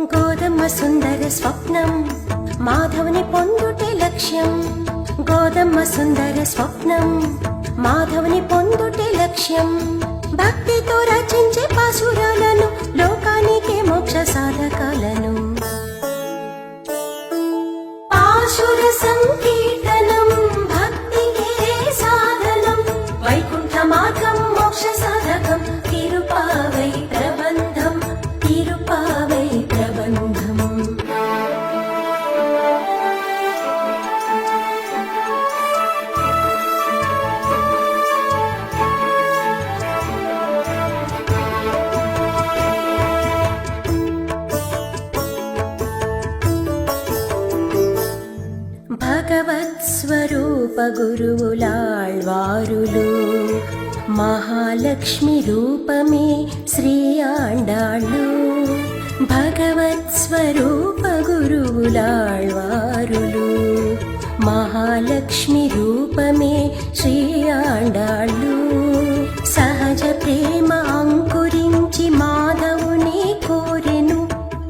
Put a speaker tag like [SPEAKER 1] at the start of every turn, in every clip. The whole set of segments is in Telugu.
[SPEAKER 1] గోదమ్మ సుందర స్వప్నం మాధవుని పొందుటే లక్ష్యం. గోదమ్మ సుందర స్వప్నం మాధవుని పొందుటే లక్ష్యం. భక్తితో రచించే పాసురాలను లోకానికే మోక్ష సాధకాలను. పాశుర సంకీర్తనం భక్తికే సాధనం. వైకుంఠ మార్గం మోక్ష సాధకం. తిరుపావై ప్రబంధం తిరుపావై ప్రబంధం. భగవత్ స్వరూప గురువులాళ్వారులు మహాలక్ష్మి రూపమే శ్రీ ఆండాళ్ళు. భగవత్ స్వరూప గురువులాళ్వారులు మహాలక్ష్మి రూపమే శ్రీ ఆండాళ్ళు. సహజ ప్రేమ అంకురించి మాధవుని కోరెను.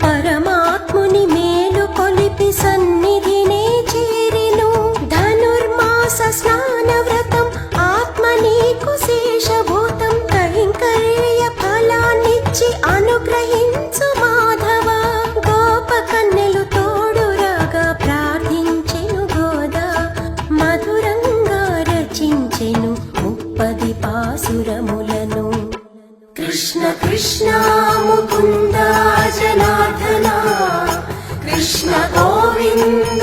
[SPEAKER 1] పరమాత్ముని మేలు కొలిపి సన్నిధినే చేరెను. ధనుర్మాస స్నాన వ్రతం ఆత్మ నీకు శేషభూతం. కైంకర్య ఫలాన్నిచ్చి అనుగ్రహించు మాధవ. గోప కన్నెలు తోడురాగా ప్రార్థించెను గోదా. మధురంగా రచించెను 30 పాసురములను. కృష్ణ కృష్ణ ముకుంద జనార్దన కృష్ణ గోవింద.